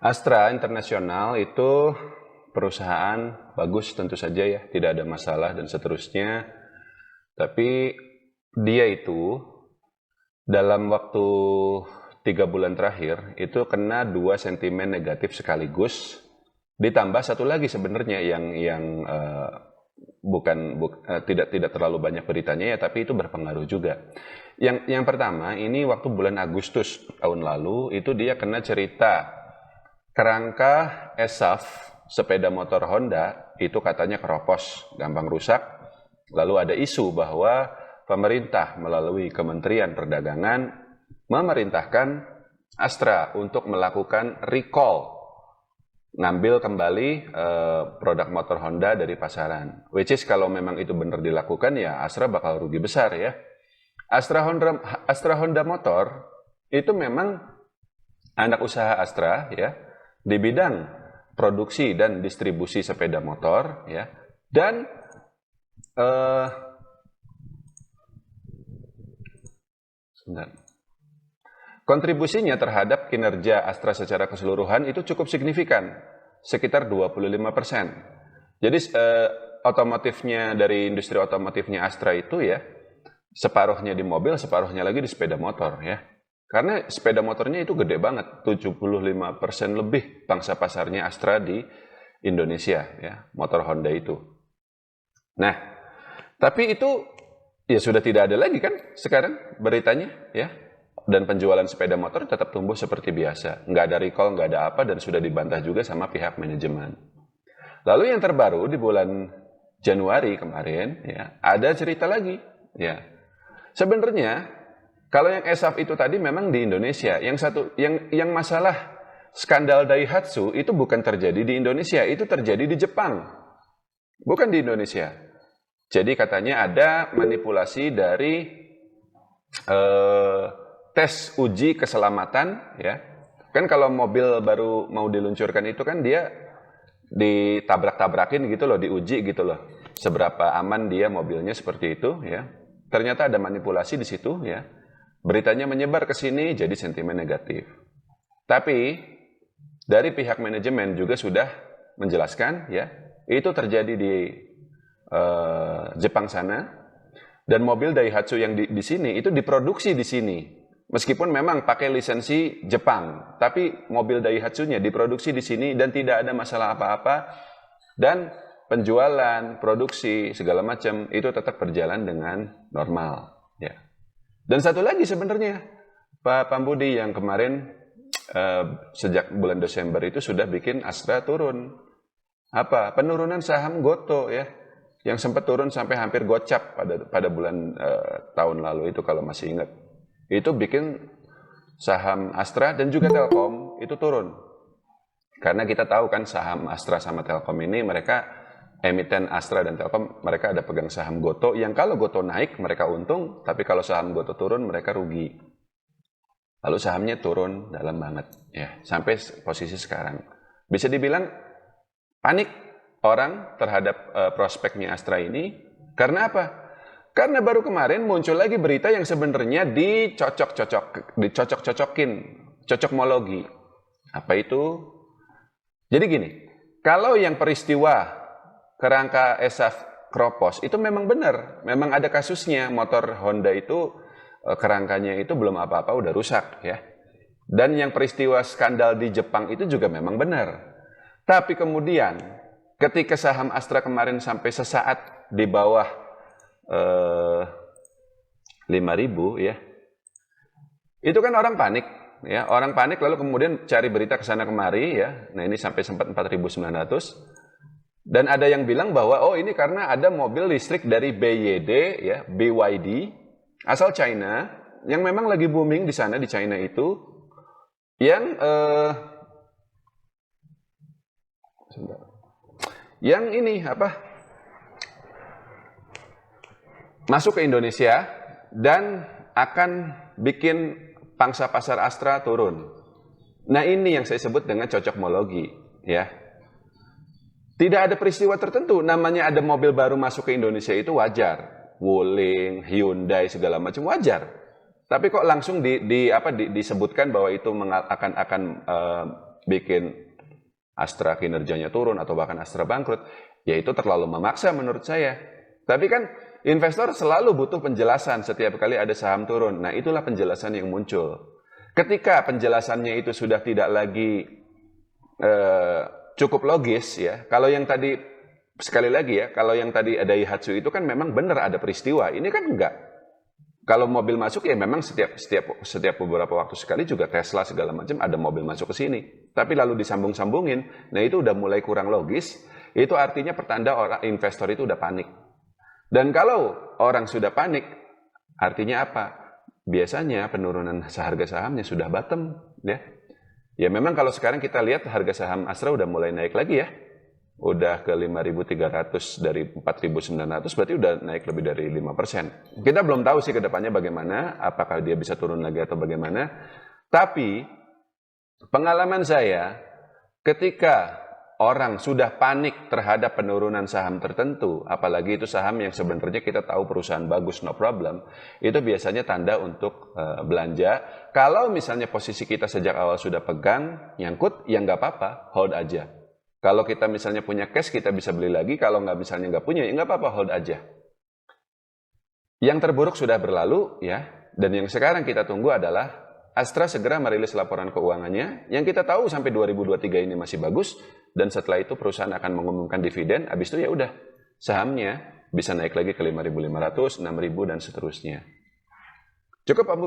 Astra Internasional itu perusahaan bagus tentu saja ya, tidak ada masalah dan seterusnya. Tapi dia itu dalam waktu 3 bulan terakhir itu kena 2 sentimen negatif sekaligus. Ditambah satu lagi sebenarnya yang tidak terlalu banyak beritanya ya, tapi itu berpengaruh juga. Yang pertama ini waktu bulan Agustus tahun lalu itu dia kena cerita kerangka ESAF sepeda motor Honda itu katanya keropos, gampang rusak. Lalu ada isu bahwa pemerintah melalui Kementerian Perdagangan memerintahkan Astra untuk melakukan recall, ngambil kembali produk motor Honda dari pasaran. Which is kalau memang itu benar dilakukan ya Astra bakal rugi besar ya. Astra Honda Motor itu memang anak usaha Astra ya, di bidang produksi dan distribusi sepeda motor ya, dan kontribusinya terhadap kinerja Astra secara keseluruhan itu cukup signifikan, sekitar 25%. Jadi otomotifnya dari industri otomotifnya Astra itu ya, separuhnya di mobil, separuhnya lagi di sepeda motor ya. Karena sepeda motornya itu gede banget, 75% lebih pangsa pasarnya Astra di Indonesia ya, motor Honda itu. Nah, tapi itu ya sudah tidak ada lagi kan sekarang beritanya ya. Dan penjualan sepeda motor tetap tumbuh seperti biasa. Nggak ada recall, nggak ada apa, dan sudah dibantah juga sama pihak manajemen. Lalu yang terbaru di bulan Januari kemarin ya, ada cerita lagi ya. Sebenarnya kalau yang ESAF itu tadi memang di Indonesia, yang masalah skandal Daihatsu itu bukan terjadi di Indonesia, itu terjadi di Jepang, bukan di Indonesia. Jadi katanya ada manipulasi dari tes uji keselamatan, ya. Kan kalau mobil baru mau diluncurkan itu kan dia ditabrak-tabrakin gitu loh, diuji gitu loh, seberapa aman dia mobilnya seperti itu, ya. Ternyata ada manipulasi di situ, ya. Beritanya menyebar ke sini jadi sentimen negatif. Tapi dari pihak manajemen juga sudah menjelaskan ya, itu terjadi di Jepang sana, dan mobil Daihatsu yang di sini itu diproduksi di sini. Meskipun memang pakai lisensi Jepang, tapi mobil Daihatsu-nya diproduksi di sini dan tidak ada masalah apa-apa, dan penjualan, produksi segala macam itu tetap berjalan dengan normal ya. Dan satu lagi sebenarnya, Pak Pambudi, yang kemarin sejak bulan Desember itu sudah bikin Astra turun. Apa? Penurunan saham Goto ya, yang sempat turun sampai hampir gocap pada bulan tahun lalu itu kalau masih ingat. Itu bikin saham Astra dan juga Telkom itu turun. Karena kita tahu kan saham Astra sama Telkom ini mereka emiten Astra dan Telkom, mereka ada pegang saham Goto, yang kalau Goto naik mereka untung, tapi kalau saham Goto turun mereka rugi. Lalu sahamnya turun dalam banget ya, sampai posisi sekarang. Bisa dibilang panik orang terhadap prospeknya Astra ini. Karena apa? Karena baru kemarin muncul lagi berita yang sebenarnya dicocok-cocokin, cocokmologi. Apa itu? Jadi gini, kalau yang peristiwa kerangka ESAF keropos itu memang benar, memang ada kasusnya, motor Honda itu kerangkanya itu belum apa-apa udah rusak ya. Dan yang peristiwa skandal di Jepang itu juga memang benar. Tapi kemudian ketika saham Astra kemarin sampai sesaat di bawah 5.000 ya, itu kan orang panik ya, orang panik lalu kemudian cari berita ke sana kemari ya. Nah ini sampai sempat 4.900. Dan ada yang bilang bahwa oh ini karena ada mobil listrik dari BYD ya, BYD asal China yang memang lagi booming di sana di China itu, yang ini apa? Masuk ke Indonesia dan akan bikin pangsa pasar Astra turun. Nah, ini yang saya sebut dengan cocokmologi ya. Tidak ada peristiwa tertentu, namanya ada mobil baru masuk ke Indonesia itu wajar. Wuling, Hyundai segala macam wajar. Tapi kok langsung disebutkan bahwa itu akan bikin Astra kinerjanya turun atau bahkan Astra bangkrut, ya itu terlalu memaksa menurut saya. Tapi kan investor selalu butuh penjelasan setiap kali ada saham turun. Nah, itulah penjelasan yang muncul. Ketika penjelasannya itu sudah tidak lagi cukup logis ya. Kalau yang tadi, sekali lagi ya, kalau yang tadi ada Daihatsu itu kan memang benar ada peristiwa. Ini kan enggak. Kalau mobil masuk ya memang setiap beberapa waktu sekali juga Tesla segala macam ada mobil masuk ke sini. Tapi lalu disambung-sambungin, nah itu udah mulai kurang logis. Itu artinya pertanda orang investor itu udah panik. Dan kalau orang sudah panik, artinya apa? Biasanya penurunan harga sahamnya sudah bottom, ya. Ya memang kalau sekarang kita lihat harga saham Astra udah mulai naik lagi ya. Udah ke 5.300 dari 4.900, berarti udah naik lebih dari 5%. Kita belum tahu sih ke depannya bagaimana, apakah dia bisa turun lagi atau bagaimana. Tapi pengalaman saya, ketika orang sudah panik terhadap penurunan saham tertentu, apalagi itu saham yang sebenarnya kita tahu perusahaan bagus, no problem, itu biasanya tanda untuk belanja. Kalau misalnya posisi kita sejak awal sudah pegang, nyangkut, ya nggak apa-apa, hold aja. Kalau kita misalnya punya cash, kita bisa beli lagi. Kalau misalnya nggak punya, ya nggak apa-apa, hold aja. Yang terburuk sudah berlalu, ya. Dan yang sekarang kita tunggu adalah Astra segera merilis laporan keuangannya. Yang kita tahu sampai 2023 ini masih bagus. Dan setelah itu perusahaan akan mengumumkan dividen. Habis itu ya udah, sahamnya bisa naik lagi ke 5.500, 6.000 dan seterusnya. Cukup, Pak Bu.